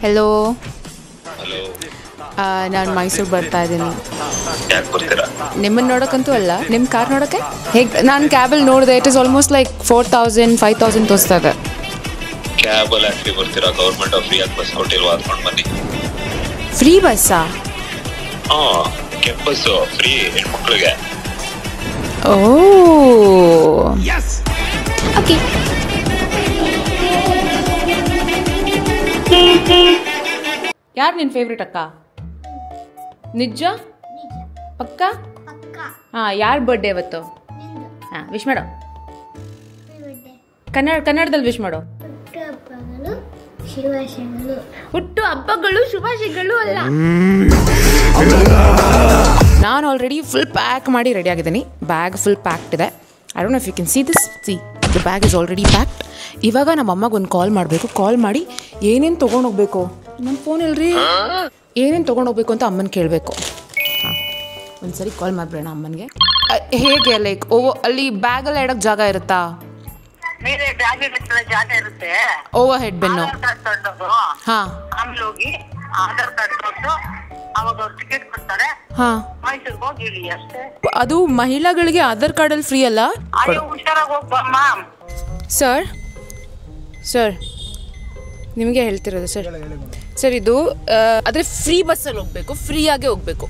Hello, hello. ನಾನು ಮೈಸೂರು ಬರ್ತಾ ಇದ್ದೀನಿ. ಯಾಕೆ ಬರ್ತೀರಾ? ನಿಮ್ಮನ್ನು ನೋಡೋಕ್ಕಂತೂ ಅಲ್ಲ, ನಿಮ್ಮ ಕಾರ್ ನೋಡೋಕ್ಕೆ. ಹೇಗೆ ನಾನು ಕ್ಯಾಬಲ್ಲಿ ನೋಡಿದೆ, ಇಟ್ ಇಸ್ ಆಲ್ಮೋಸ್ಟ್ ಲೈಕ್ 4000 5000 ತೋರಿಸ್ತಾ ಇದೆ. ಕ್ಯಾಬಲ್ಲಿ ಆಕ್ಚುಲಿ ಬರ್ತೀರಾ? ಗೌರ್ಮೆಂಟ್ ಫ್ರೀಯಾಗಿ ಬಸ್ ಕೊಟ್ಟಿಲ್ವಾ? ಅದ್ಕೊಂಡು ಬನ್ನಿ. ಫ್ರೀ ಬಸ್ಸಾ? ಹಾಂ, ಕೆಂಪು ಬಸ್ಸು ಫ್ರೀ ಹೆಣ್ಮಕ್ಳಿಗೆ. ಓ ಓಕೆ. ಯಾರು ನಿನ್ನ ಫೇವ್ರೇಟ್ ಅಕ್ಕ? ನಿಜ? ಪಕ್ಕ? ಹಾಂ, ಯಾರ ಬರ್ಡೇ ಇವತ್ತು? ಹಾಂ, ವಿಶ್ ಮಾಡು. ಕನ್ನಡದಲ್ಲಿ ವಿಶ್ ಮಾಡು. ಹುಟ್ಟು ಹಬ್ಬಗಳು ಶುಭಾಶಯಗಳು ಅಲ್ಲ. ನಾನು ಆಲ್ರೆಡಿ ಫುಲ್ ಪ್ಯಾಕ್ ಮಾಡಿ ರೆಡಿ ಆಗಿದ್ದೀನಿ. ಬ್ಯಾಗ್ ಫುಲ್ ಪ್ಯಾಕ್ಡ್ ಇದೆ. I don't know if you can see this. See the bag is already packed. ಇವಾಗ ನಮ್ಮ ಅಮ್ಮಗೆ ಒಂದು ಕಾಲ್ ಮಾಡಬೇಕು. ಕಾಲ್ ಮಾಡಿ ಏನೇನು ತೊಗೊಂಡೋಗ್ಬೇಕು, ನನ್ನ ಫೋನ್ ಇಲ್ರಿ, ಏನೇನು ತೊಗೊಂಡೋಗ್ಬೇಕು ಅಂತ ಅಮ್ಮನ ಕೇಳಬೇಕು. ಹಾಂ, ಒಂದು ಸರಿ ಕಾಲ್ ಮಾಡಿಬಿಡೋಣ ಅಮ್ಮನಿಗೆ. ಹೇಗೆ ಲೈಕ್ ಅಲ್ಲಿ ಬ್ಯಾಗಲ್ಲಿ ಇಡೋಕ್ಕೆ ಜಾಗ ಇರುತ್ತಾ? ಜಾಗ ಇರುತ್ತೆ. ಓವರ್ ಹೆಡ್ ಬೆನ್ನು. ಹಾಂ, ಆಮೇಲೆ ಹೋಗಿ ಆಧಾರ್ ಕಾರ್ಡ್ ಕೊಟ್ಟು ಅವಾಗ ಅವ್ರು ಟಿಕೆಟ್ ಕೊಡ್ತಾರೆ. ಹಾಂ, ಮೈಸೂರಿಗೆ ಹೋಗಿ ಇಳಿ ಅಷ್ಟೇ. ಅದು ಮಹಿಳೆಗಳಿಗೆ ಆಧಾರ್ ಕಾರ್ಡಲ್ಲಿ ಫ್ರೀ ಅಲ್ಲ? ಅಯ್ಯೋ, ಹುಷಾರಾಗಿ ಹೋಗ್ಬಮ್ಮ. ಸರ್ ಸರ್ ನಿಮಗೆ ಹೇಳ್ತಿರೋದು ಸರ್. ಸರ್ ಇದು ಆದರೆ ಫ್ರೀ ಬಸ್ಸಲ್ಲಿ ಹೋಗಬೇಕು, ಫ್ರೀಯಾಗೆ ಹೋಗಬೇಕು.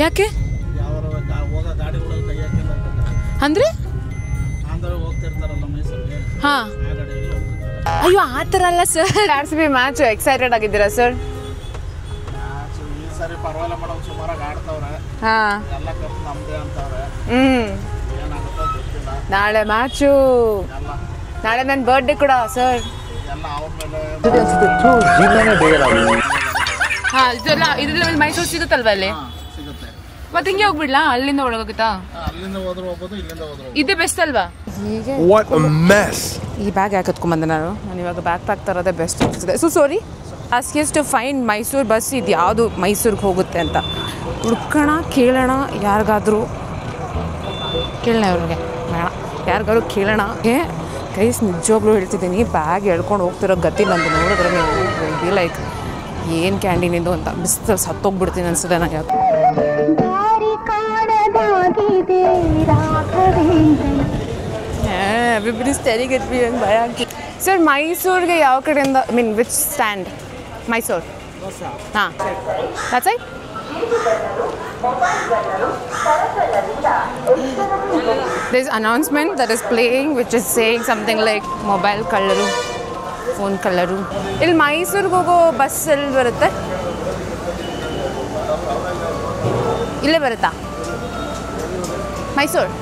ಯಾಕೆ ಅಂದರೆ? ಹಾಂ, ಅಯ್ಯೋ ಆ ಥರ ಅಲ್ಲ ಸರ್. RCB ಮ್ಯಾಚ್ ಎಕ್ಸೈಟೆಡ್ ಆಗಿದ್ದೀರಾ ಸರ್? ಹಾಂ, ನಾಳೆ ಮ್ಯಾಚು, ನಾಳೆ ನನ್ನ ಬರ್ಡೇ ಕೂಡ ಸರ್. ಹಾಂ, ಇದೆಲ್ಲ ಮೈಸೂರು ಸಿಗುತ್ತಲ್ವ ಅಲ್ಲಿ? ಮತ್ತೆ ಹಿಂಗೆ ಹೋಗ್ಬಿಡ್ಲಾ? ಅಲ್ಲಿಂದ ಒಳಗೋಗುತ್ತಾ? ಇದೇ ಬೆಸ್ಟ್ ಅಲ್ವಾ? ಈ ಬ್ಯಾಗ್ ಯಾಕೆ ಎತ್ಕೊಂಡ್ಬಂದೆ ನಾನು ಇವಾಗ ಬ್ಯಾಗ್ ಪ್ಯಾಕ್ ತರೋದೇ ಬೆಸ್ಟ್ ಅನಿಸಿದೆ. So sorry, ask to find Mysuru bus ಇದು ಯಾವುದು ಮೈಸೂರಿಗೆ ಹೋಗುತ್ತೆ ಅಂತ ಹುಡ್ಕೋಣ, ಕೇಳೋಣ. ಯಾರಿಗಾದರೂ ಕೇಳೋಣ, ಅವ್ರಿಗೆ ಬೇಡ, ಯಾರಿಗಾದ್ರು ಕೇಳೋಣ. ಕೈಸ್ ನಿಜವಾಗ್ಲೂ ಹೇಳ್ತಿದ್ದೀನಿ, ಬ್ಯಾಗ್ ಎಳ್ಕೊಂಡು ಹೋಗ್ತಿರೋ ಗತಿ ನಂದು ನೋಡಿದ್ರೆ ನೀವು ಲೈಕ್ ಏನು ಕ್ಯಾಂಟೀನಿಂದು ಅಂತ ಬಿಸ್ತಲ್ಲಿ ಸತ್ತೋಗ್ಬಿಡ್ತೀನಿ ಅನ್ಸುತ್ತೆ ನನಗೆ. ಎವ್ರಿಬಡಿ ಸ್ಟೇರಿಂಗ್ ಎಟ್ ಮೀ ಅಂತ ಭಯ ಆಗ್ತಿದೆ. ಸರ್, ಮೈಸೂರಿಗೆ ಯಾವ ಕಡೆಯಿಂದ, I mean which stand? Mysuru. ಹಾಂ, that's it. There's announcement that is playing which is saying something like mobile ಕಳ್ಳರು, ಫೋನ್ ಕಳ್ಳರು. ಇಲ್ಲಿ ಮೈಸೂರಿಗೆ ಹೋಗೋ ಬಸ್ ಎಲ್ಲಿ ಬರುತ್ತೆ? ಇಲ್ಲೇ ಬರುತ್ತಾ ಮೈಸೂರು?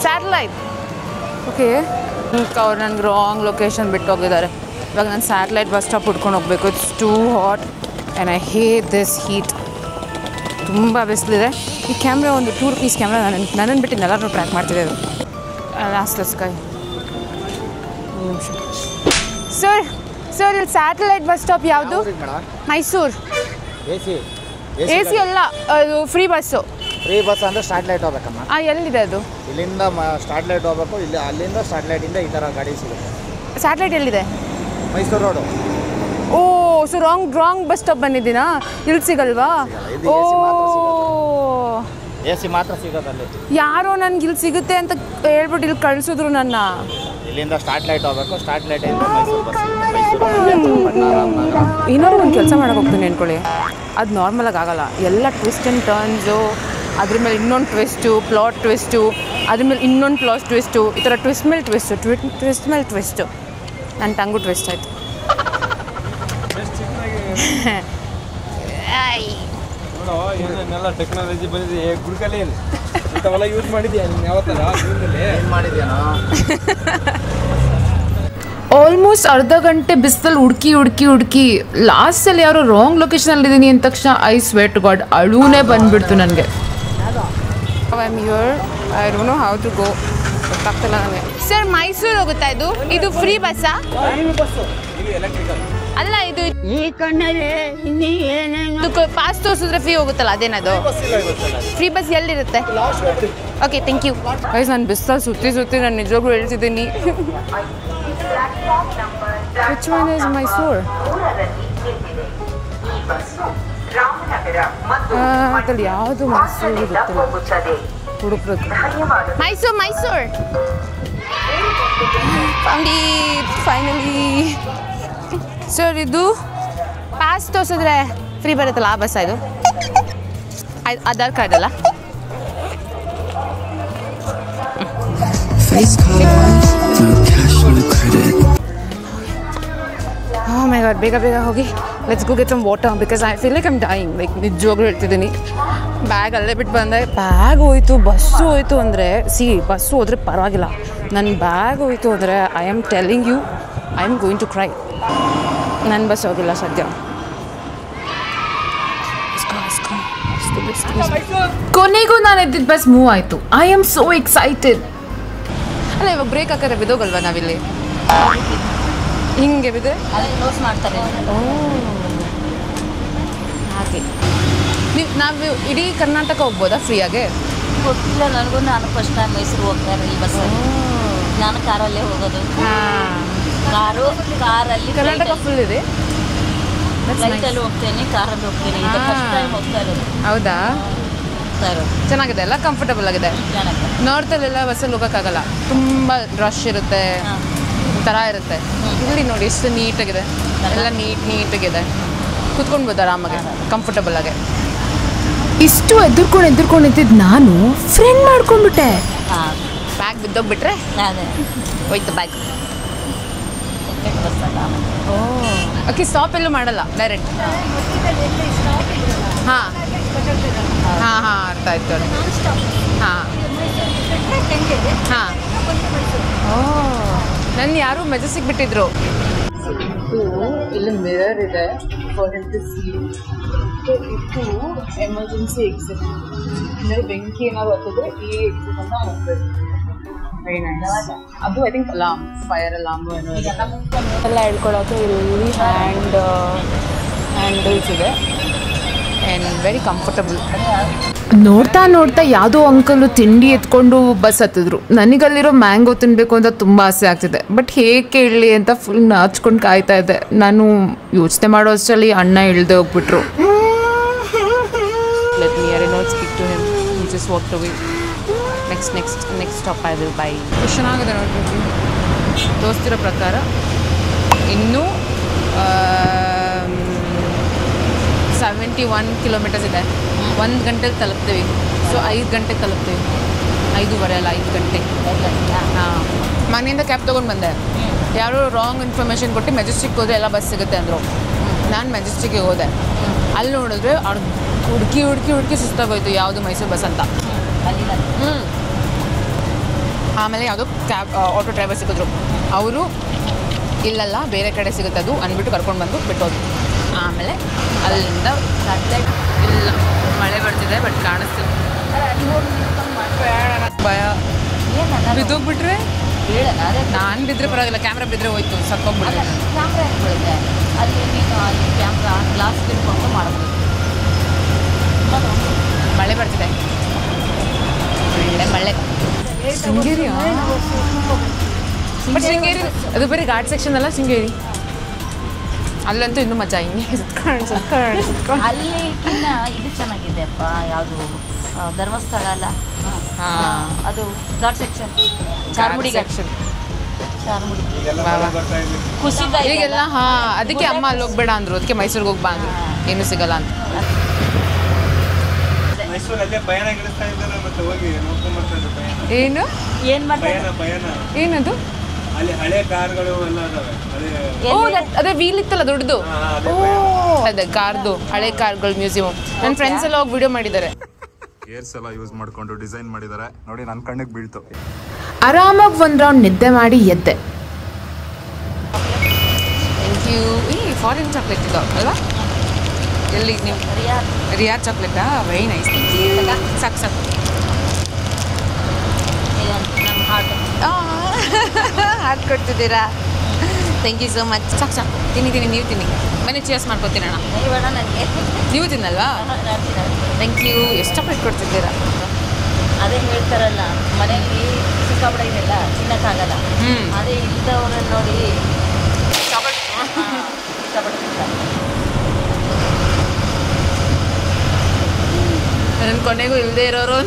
ಸ್ಯಾಟಲೈಟ್. ಓಕೆ, ಅವ್ರು ನನಗೆ ರಾಂಗ್ ಲೊಕೇಶನ್ ಬಿಟ್ಟು ಹೋಗಿದ್ದಾರೆ. ಇವಾಗ ನಾನು ಸ್ಯಾಟಲೈಟ್ ಬಸ್ ಸ್ಟಾಪ್ ಹುಡ್ಕೊಂಡು ಹೋಗಬೇಕು. It's too hot and I hate this heat. ತುಂಬ ಬಿಸಿಲಿದೆ. ಈ ಕ್ಯಾಮ್ರಾ ಒಂದು 2 rupees ಕ್ಯಾಮ್ರಾ ನನ್ನನ್ನು ಬಿಟ್ಟು ಎಲ್ಲರೂ ಟ್ರ್ಯಾಕ್ ಮಾಡ್ತಿದೆ. ಅದು ಲಾಸ್ಟ್ ಸ್ಕೈ. ಸರ್ ಸರ್, ಇಲ್ಲಿ ಸ್ಯಾಟಲೈಟ್ ಬಸ್ ಸ್ಟಾಪ್ ಯಾವುದು? ಮೈಸೂರು. ಎ ಸಿ ಅಲ್ಲ, ಅದು ಫ್ರೀ ಬಸ್ಸು. ಫ್ರೀ ಬಸ್ ಅಂದರೆ ಸ್ಟಾರ್ಟ್ ಲೈಟ್ ಹೋಗ್ಬೇಕಮ್ಮ. ಎಲ್ಲಿದೆ ಅದು? ಇಲ್ಲಿಂದ ಸ್ಟಾರ್ಟ್ ಲೈಟ್ ಹೋಗ್ಬೇಕು. ಇಲ್ಲಿ ಅಲ್ಲಿಂದ ಸ್ಟಾರ್ಟ್ ಲೈಟಿಂದ ಈ ಥರ ಗಾಡಿ ಸಿಗುತ್ತೆ. ಸ್ಯಾಟಲೈಟ್ ಎಲ್ಲಿದೆ? ಮೈಸೂರು ರೋಡು. ಓ, ಸೊ ರಾಂಗ್ ಬಸ್ ಸ್ಟಾಪ್ ಬಂದಿದ್ದೀನಾ? ಇಲ್ಲಿ ಸಿಗಲ್ವಾ? ಓ, ಎ ಸಿ ಮಾತ್ರ ಸಿಗೋದಲ್ಲಿ. ಯಾರೋ ನನ್ಗೆ ಇಲ್ಲಿ ಸಿಗುತ್ತೆ ಅಂತ ಹೇಳ್ಬಿಟ್ಟು ಇಲ್ಲಿ ಕಳಿಸಿದ್ರು ನನ್ನ. ಇಲ್ಲಿಂದ ಸ್ಟಾರ್ಟ್ ಲೈಟ್ ಹೋಗ್ಬೇಕು. ಸ್ಟಾರ್ಟ್ ಲೈಟಿಂದ ಮೈಸೂರು ಬಸ್. ಏನಾದ್ರು ಒಂದು ಕೆಲಸ ಮಾಡೋಕೆ ಹೋಗ್ತೀನಿ ಅಂದ್ಕೊಳ್ಳಿ, ಅದು ನಾರ್ಮಲಾಗಿ ಆಗಲ್ಲ. ಎಲ್ಲ ಟ್ವಿಸ್ಟ್ ಆ್ಯಂಡ್ ಟರ್ನ್ಸು, ಅದ್ರ ಮೇಲೆ ಇನ್ನೊಂದು ಟ್ವಿಸ್ಟು, ಪ್ಲಾಟ್ ಟ್ವಿಸ್ಟು, ಅದ್ರ ಮೇಲೆ ಇನ್ನೊಂದು ಪ್ಲಾಟ್ ಟ್ವಿಸ್ಟು, ಈ ಥರ ಟ್ವಿಸ್ಟ್ ಮೇಲೆ ಟ್ವಿಸ್ಟು, ಟ್ವಿಸ್ಟ್ ಮೇಲೆ ಟ್ವಿಸ್ಟು. ನನ್ನ ಟಂಗು ಟ್ವಿಸ್ಟ್ ಆಯಿತು. ಟೆಕ್ನಾಲಜಿ ಬಂದಿದೆ ಗುರುಕಲ್ಲಿ ಇಂಥವೆಲ್ಲ ಯೂಸ್ ಮಾಡಿದ್ಯಾ ನೀನು? ಯಾವತ್ತರ ಏನು ಮಾಡಿದ್ಯಾನೋ? ಆಲ್ಮೋಸ್ಟ್ ಅರ್ಧ ಗಂಟೆ ಬಿಸಿಲಲ್ಲಿ ಹುಡುಕಿ ಲಾಸ್ಟಲ್ಲಿ ಯಾರೋ ರಾಂಗ್ ಲೊಕೇಶನಲ್ಲಿದ್ದೀನಿ ಅಂದ ತಕ್ಷಣ ಐ ಸ್ವೇರ್ ಟು ಗಾಡ್ ಅಳುನೇ ಬಂದುಬಿಡ್ತು ನನಗೆ. I am here, I don't know how to go, ಗೊತ್ತಾಗ್ತಿಲ್ಲ ನನಗೆ. ಸರ್, ಮೈಸೂರು ಹೋಗುತ್ತಾ ಇದು? ಇದು ಫ್ರೀ ಬಸ್ಸಾ? ಬಸ್ಸು ಇಲ್ಲಿ ಎಲೆಕ್ಟ್ರಿಕಲ್. ಅಲ್ಲ ಇದು ಈ ಕಣ್ಣಲ್ಲಿ ಇನ್ನೀ ಏನೇನು ಪಾಸ್ ತೋರಿಸಿದ್ರೆ ಫ್ರೀ ಹೋಗುತ್ತಲ್ಲ ಅದೇನದು ಫ್ರೀ ಬಸ್ ಎಲ್ಲಿರುತ್ತೆ ಓಕೆ ಥ್ಯಾಂಕ್ ಯು ಗೈಸ್ ನಾನು ಬಿಸ್ತಲ್ಲಿ ಸುತ್ತಿ ನಾನು ನಿಜವಾಗ್ಲೂ ಹೇಳ್ತಿದ್ದೀನಿ ವಿಚ್ ಒನ್ ಇಸ್ ಮೈಸೂರು ಅದ್ರಲ್ಲಿ ಯಾವುದು ಮೈಸೂರು ಗೊತ್ತಿಲ್ಲ ಹುಡುಕ್ಬೇಕು ಮೈಸೂರು ಫೈನಲಿ ಸರ್ ಇದು ಪಾಸ್ ತೋರಿಸಿದ್ರೆ ಫ್ರೀ ಬರುತ್ತಲ್ಲ ಆ ಬಸ್ ಇದು ಆಧಾರ್ ಕಾರ್ಡ್ ಅಲ್ಲ Oh my god, ಬೇಗ ಹೋಗಿ let's go get some water because I feel like I'm dying like ನಿಜವಾಗ್ಲೂ ಹೇಳ್ತಿದ್ದೀನಿ ಬ್ಯಾಗ್ ಅಲ್ಲೇ ಬಿಟ್ಟು ಬಂದೆ ಬ್ಯಾಗ್ ಹೋಯ್ತು ಬಸ್ಸು ಹೋಯ್ತು ಅಂದರೆ ಬಸ್ಸು ಹೋದರೆ ಪರವಾಗಿಲ್ಲ ನನ್ನ ಬ್ಯಾಗ್ ಹೋಯ್ತು ಅಂದರೆ I am telling you I am going to cry ನನ್ನ ಬಸ್ ಹೋಗಿಲ್ಲ ಸದ್ಯ ಕೊನೆಗೂ ನಾನು ಎದ್ದಿದ್ದ ಬಸ್ ಮೂವ್ ಆಯಿತು ಐ ಆಮ್ ಸೋ ಎಕ್ಸೈಟೆಡ್ ಅಲ್ಲ ಇವಾಗ ಬ್ರೇಕ್ ಹಾಕಿದ್ರೆ ಬಿದ್ದೋಗಲ್ವಾ ನಾವಿಲ್ಲಿ ಹಿಂಗೆ ಬಿದ್ದರೆ ಕ್ಲೋಸ್ ಮಾಡ್ತಾರೆ ಹಾಗೆ ನಾವು ಇಡೀ ಕರ್ನಾಟಕ ಹೋಗ್ಬೋದಾ ಫ್ರೀಯಾಗೆ ಗೊತ್ತಿಲ್ಲ ನನಗೂ ನಾನು ಫಸ್ಟ್ ಟೈಮ್ ಮೈಸೂರು ಹೋಗ್ತಾ ಇರಲಿಲ್ಲ ಬಸ್ ನಾನು ಕಾರಲ್ಲೇ ಹೋಗೋದು ಕಾರಲ್ಲಿ ಕರ್ನಾಟಕ ಫುಲ್ ಇದೆ ಫ್ಲೈಟಲ್ಲಿ ಹೋಗ್ತೇನೆ ಕಾರಲ್ಲಿ ಹೋಗ್ತೇನೆ ಇದು ಫಸ್ಟ್ ಟೈಮ್ ಹೋಗ್ತಾ ಇರೋದು ಹೌದಾ ಇರೋದು ಚೆನ್ನಾಗಿದೆ ಅಲ್ಲ ಕಂಫರ್ಟಬಲ್ ಆಗಿದೆ ನಾರ್ತಲ್ಲೆಲ್ಲ ಬಸ್ಸಲ್ಲಿ ಹೋಗೋಕ್ಕಾಗಲ್ಲ ತುಂಬ ರಶ್ ಇರುತ್ತೆ ಥರ ಇರುತ್ತೆ ಇಲ್ಲಿ ನೋಡಿ ಎಷ್ಟು ನೀಟಾಗಿದೆ ಎಲ್ಲ ನೀಟಾಗಿದೆ ಕುತ್ಕೊಳ್ಬೋದು ಆರಾಮಾಗಿ ಕಂಫರ್ಟಬಲ್ ಆಗಿ ಇಷ್ಟು ಎದುರ್ಕೊಂಡು ನಿಂತಿದ್ದು ನಾನು ಫ್ರೆಂಡ್ ಮಾಡ್ಕೊಂಡ್ಬಿಟ್ಟೆ ಬ್ಯಾಗ್ ಬಿದ್ದೋಗ್ಬಿಟ್ರೆ ಅದೇ ಹೋಯ್ತು ಬ್ಯಾಗ್ ಬಸ್ ಅಲ್ಲ ಓಕೆ ಸ್ಟಾಪ್ ಎಲ್ಲೂ ಮಾಡಲ್ಲ ಡೈರೆಕ್ಟ್ ಹಾಂ ಅರ್ಥ ಆಯ್ತು ಹಾಂ ಓ ನನ್ನ ಯಾರು ಮೆಜೆಸ್ಟಿಕ್ ಬಿಟ್ಟಿದ್ರು ಇಲ್ಲಿ ಮಿರರ್ ಇದೆ ಫಾರ್ ಹಿಮ್ ಟು ಸೀ ಇದು ಎಮರ್ಜೆನ್ಸಿ ಎಕ್ಸಿಟ್ ಅಂದರೆ ಬೆಂಕಿ ಏನಾದ್ರು ಹತ್ತಿದ್ರೆ ಈ ಎಕ್ಸಿಟ್ ಅಂತ ಹೋಗ್ಬೇಕು ವೆರಿ ನೈಸ್ ಅದು I think alarm fire alarm ಏನೋ ಎಲ್ಲ ಹೇಳ್ಕೊಳ್ಳೋಕೆ ಇಲ್ಲಿ ಹ್ಯಾಂಡಲ್ಸ್ ಇದೆ ಆ್ಯಂಡ್ ವೆರಿ ಕಂಫರ್ಟಬಲ್ ನೋಡ್ತಾ ಯಾವುದೋ ಅಂಕಲು ತಿಂಡಿ ಎತ್ಕೊಂಡು ಬಸ್ ಹತ್ತಿದ್ರು ನನಗಲ್ಲಿರೋ ಮ್ಯಾಂಗೋ ತಿನ್ನಬೇಕು ಅಂತ ತುಂಬ ಆಸೆ ಆಗ್ತಿದೆ ಬಟ್ ಹೇಗೆ ಕೇಳಲಿ ಅಂತ ಫುಲ್ ನಾಚ್ಕೊಂಡು ಕಾಯ್ತಾ ಇದ್ದೆ ನಾನು ಯೋಚನೆ ಮಾಡೋ ಅಷ್ಟರಲ್ಲಿ ಅಣ್ಣ ಇಳ್ದೆ ಹೋಗ್ಬಿಟ್ರು let me I not speak to him he just walked away next stop I will buy ಚೆನ್ನಾಗಿದೆ ನೋಡ್ಬೇಕು ತೋರಿಸ್ತಿರೋ ಪ್ರಕಾರ ಇನ್ನೂ 71 ಕಿಲೋಮೀಟರ್ಸ್ ಇದೆ 1 ಗಂಟೆಗೆ ತಲುಪ್ತೀವಿ ಸೊ 5 ಗಂಟೆಗೆ ತಲುಪ್ತೀವಿ 5:30 ಅಲ್ಲ 5 ಗಂಟೆ ಹಾಂ ಮನೆಯಿಂದ ಕ್ಯಾಬ್ ತೊಗೊಂಡು ಬಂದೆ ಯಾರೋ ರಾಂಗ್ ಇನ್ಫಾರ್ಮೇಷನ್ ಕೊಟ್ಟು ಮೆಜೆಸ್ಟಿಕ್ ಹೋದರೆ ಎಲ್ಲ ಬಸ್ ಸಿಗುತ್ತೆ ಅಂದರು ನಾನು ಮೆಜೆಸ್ಟಿಕ್ಗೆ ಹೋದೆ ಅಲ್ಲಿ ನೋಡಿದ್ರೆ ಅವ್ರು ಹುಡುಕಿ ಸುಸ್ತಾಗೋಯ್ತು ಯಾವುದು ಮೈಸೂರು ಬಸ್ ಅಂತ ಆಮೇಲೆ ಯಾವುದೋ ಕ್ಯಾಬ್ ಆಟೋ ಡ್ರೈವರ್ ಸಿಕ್ಕಿದ್ರು ಅವರು ಇಲ್ಲಲ್ಲ ಬೇರೆ ಕಡೆ ಸಿಗುತ್ತೆ ಅದು ಅಂದ್ಬಿಟ್ಟು ಕರ್ಕೊಂಡು ಬಂದು ಬಿಟ್ಟೋದು ಆಮೇಲೆ ಅಲ್ಲಿಂದ ಇಲ್ಲ ಮಳೆ ಬರ್ತಿದೆ ಬಟ್ ಕಾಣಿಸ್ತಿಲ್ಲ ಭಯ ಬಿದ್ದೋಗ್ಬಿಟ್ರೆ ನಾನು ಬಿದ್ದರೆ ಪರವಾಗಿಲ್ಲ ಕ್ಯಾಮ್ರಾ ಬಿದ್ದರೆ ಹೋಯ್ತು ಸಕ್ಕೋಗ್ಬಿಟ್ರೆ ಕ್ಯಾಮ್ರಾ ಬೀಳುತ್ತೆ ಅಲ್ಲಿ ನೀನು ಅಲ್ಲಿ ಕ್ಯಾಮ್ರಾ ಗ್ಲಾಸ್ ತಿಳ್ಕೊಂಡು ಮಾಡ್ಬೋದು ಮಳೆ ಬರ್ತಿದೆ ಒಳ್ಳೆ ಮಳೆ ಶೃಂಗೇರಿ ಬಟ್ ಶೃಂಗೇರಿ ಅದು ಬರೀ ಘಾಟ್ ಸೆಕ್ಷನ್ ಅಲ್ಲ ಶೃಂಗೇರಿ ಅಲ್ಲಂತೂ ಇನ್ನೂ ಮಜಾ ಹಿಂಗೆ ಅಲ್ಲಿಗಿನ್ನ ಇದು ಚೆನ್ನಾಗಿದೆಪ್ಪ ಯಾವುದು ಧರ್ಮಸ್ಥಳ ಅಲ್ಲ ಅದು ಘಾಟ್ ಸೆಕ್ಷನ್ ಚಾರ್ಮುಡಿ ಸೆಕ್ಷನ್ ಚಾರ್ಮುಡಿ ಖುಷಿದ ಈಗೆಲ್ಲ ಹಾಂ ಅದಕ್ಕೆ ಅಮ್ಮ ಅಲ್ಲಿ ಹೋಗ್ಬೇಡ ಅಂದರು ಅದಕ್ಕೆ ಮೈಸೂರಿಗೆ ಹೋಗಿ ಬಾ ಅಂದರು ಏನೂ ಸಿಗಲ್ಲ ಅಂತ ಮೈಸೂರಲ್ಲೇ ಪಯಣ ಗಿಡಿಸ್ತಾ ಇದ್ದಾರೆ ಮತ್ತೆ ಹೋಗಿ ನೋಡ್ಕೊಂಡ್ಬರ್ತಾರೆ ಏನು ಏನು ಮಾಡ್ತಾರೆ ಏನದು ಅಲ್ಲಿ ಹಳೆ ಕಾರ್ಗಳು ಎಲ್ಲ ಅದಾವೆ ಅದೇ ವೀಲ್ ಇತ್ತಲ್ಲ ದೊಡ್ಡದು ಅದೇ ಕಾರ್ದು ಹಳೆ ಕಾರ್ಗಳು ಮ್ಯೂಸಿಯಂ ನನ್ನ ಫ್ರೆಂಡ್ಸ್ ಎಲ್ಲ ಹೋಗಿ ವಿಡಿಯೋ ಮಾಡಿದ್ದಾರೆ ಏರ್ಸ್ ಎಲ್ಲ ಯೂಸ್ ಮಾಡ್ಕೊಂಡು ಡಿಸೈನ್ ಮಾಡಿದ್ದಾರೆ ನೋಡಿ ನನ್ನ ಕಣ್ಣಿಗೆ ಬೀಳ್ತು ಆರಾಮಾಗಿ ಒಂದು ರೌಂಡ್ ನಿದ್ದೆ ಮಾಡಿ ಎದ್ದೆ ಥ್ಯಾಂಕ್ ಯು ಈ ಫಾರಿನ್ ಚಾಕ್ಲೇಟ್ ಇದು ಅಲ್ವಾ ಎಲ್ಲಿ ನೀವು ರಿಯಾದ್ ಚಾಕ್ಲೇಟಾ ವೆರಿ ನೈಸ್ ಸಾಕು ನಮ್ಮ ಹಾರ್ಟ್ ಹಾಕಿ ಕೊಡ್ತಿದ್ದೀರಾ ಥ್ಯಾಂಕ್ ಯು ಸೊ ಮಚ್. ಸಾಕು ತಿನ್ನಿ ನೀವು ತಿನ್ನಿ. ಮನೆ ಚೇರ್ಸ್ ಮಾಡ್ಕೊತೀನಣ್ಣ. ಬೇಡ ನನಗೆ. ನೀವು ತಿನ್ನಲ್ವಾ? Thank you. ಎಷ್ಟಪ್ಪ ಇಟ್ಕೊಡ್ತಿದ್ದೀರಾ? ಅದೇ ಹೇಳ್ತಾರಲ್ಲ, ಮನೆಯಲ್ಲಿ ಸಿಕ್ಕಾಪಟ್ಟೆ ಇದೆಲ್ಲ ತಿನ್ನಕ್ಕಾಗಲ್ಲ. ಅದೇ ಇಲ್ಲದವ್ರನ್ನ ನೋಡಿ ಇಷ್ಟಪಡ್ತಿಲ್ಲ. ನನ್ನ ಕೊನೆಗೂ ಇಲ್ಲದೆ ಇರೋರು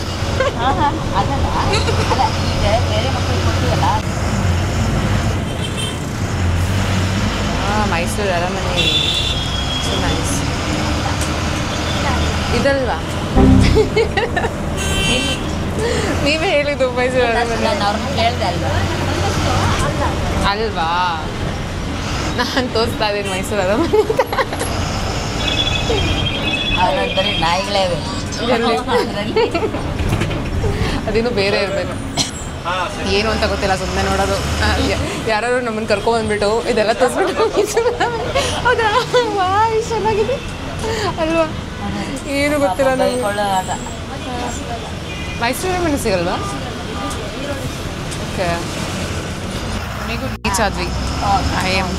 ಅದಲ್ಲ ಈಗ ಬೇರೆ ಮಕ್ಕಳಿಗೆ ಕೊಡ್ತೀವಲ್ಲ. ಮೈಸೂರು ಅರಮನೆ ಸೊ ನೈಸ್. ಇದಲ್ವಾ ನೀವೇ ಹೇಳಿದ್ದು ಮೈಸೂರು ಅರಮನೆ? ನಾನು ಅವ್ರನ್ನ ಕೇಳಿದೆ ಅಲ್ವಾ? ನಾನು ತೋರಿಸ್ತಾ ಇದ್ದೀನಿ ಮೈಸೂರು ಅರಮನೆ. ಅವ್ರಲ್ಲಿ ಬರೀ ನಾಯಿಗಳೇ ಇವೆ. ಅದೇನು ಬೇರೆ ಇರಬೇಕು, ಏನು ಅಂತ ಗೊತ್ತಿಲ್ಲ, ಸುಮ್ಮನೆ ನೋಡೋದು. ಯಾರು ನಮ್ಮನ್ನು ಕರ್ಕೊಂಡ್ಬಂದ್ಬಿಟ್ಟು ಇದೆಲ್ಲ ತೋರಿಸ್ಬಿಟ್ಟು ಹೌದಾ ವಾ ಇಷ್ಟು ಚೆನ್ನಾಗಿದೆ ಅಲ್ವಾ? ಏನು ಗೊತ್ತಿಲ್ಲ ನನಗೆ. ಮೈಸೂರು ಅರಮನೆ ಸಿಗಲ್ವಾ? ಓಕೆ, ಕೊನೆಗೂ ರೀಚ್ ಆದ್ವಿ. I am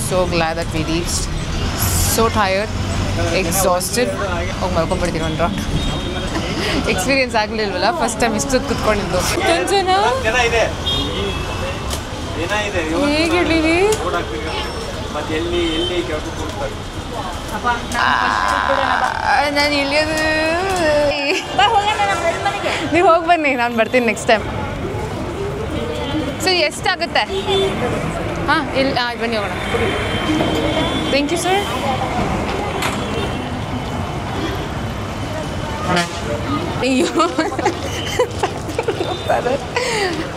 so glad that we reached. So tired, exhausted. ಹೋಗಿ ಮಲ್ಕೊಂಡ್ಬಿಡ್ತೀನಿ ಒಂದು ರಾಟ್. ಎಕ್ಸ್ಪೀರಿಯನ್ಸ್ ಆಗಲಿಲ್ವಲ್ಲ, ಫಸ್ಟ್ ಟೈಮ್ ಇಷ್ಟೊತ್ತು ಕುತ್ಕೊಂಡಿದ್ದು. ಹೇಗೆ ಹೇಳಿವಿ? ನಾನು ಇಳಿಯೋದು. ನೀವು ಹೋಗಿ ಬನ್ನಿ, ನಾನು ಬರ್ತೀನಿ ನೆಕ್ಸ್ಟ್ ಟೈಮ್. ಸರ್ ಎಷ್ಟಾಗುತ್ತೆ? ಹಾಂ ಇಲ್ಲಿ ಬನ್ನಿ ಹೋಗೋಣ. Thank you sir. ಅಯ್ಯೋ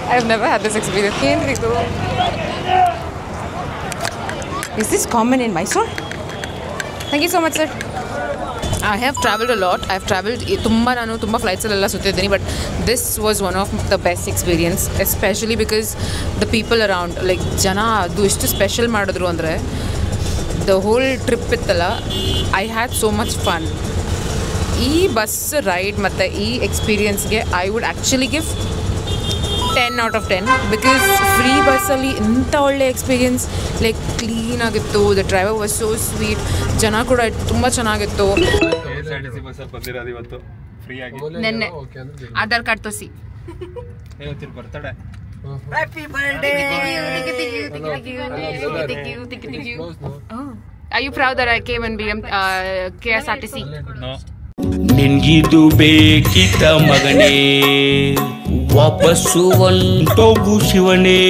I have never had this experience. ಏನ್ರಿದು? Is this common in Mysore? Thank you so much, sir. I have travelled a lot. I have travelled ನಾನು ತುಂಬ ಫ್ಲೈಟ್ಸಲ್ಲೆಲ್ಲ ಸುತ್ತಿದ್ದೀನಿ, but this was one of the best experience, especially because the people around, like ಜನ ಅದು ಎಷ್ಟು special ಮಾಡಿದ್ರು ಅಂದರೆ the whole trip ಇತ್ತಲ್ಲ, I had so much fun. ಈ ಬಸ್ ರೈಡ್ ಮತ್ತು ಈ ಎಕ್ಸ್ಪೀರಿಯನ್ಸ್ಗೆ I would actually give 10 out of 10 because free ಬಸ್ಸಲ್ಲಿ ಇಂಥ ಒಳ್ಳೆ ಎಕ್ಸ್ಪೀರಿಯನ್ಸ್. ಲೈಕ್ ಕ್ಲೀನಾಗಿತ್ತು, the driver was so sweet, ಜನ ಕೂಡ ತುಂಬ ಚೆನ್ನಾಗಿತ್ತು. ನೆನ್ನೆ ಆಧಾರ್ ಕಾರ್ಡ್ ತೋರಿಸಿ. Birthday. Are you proud that I came and be KSRTC? No. ನಿನ್ಗಿದು ಬೇಕಿತ್ತ ಮಗನೇ, ವಾಪಸ್ಸು ಒಂಟೋಗು ಶಿವನೇ.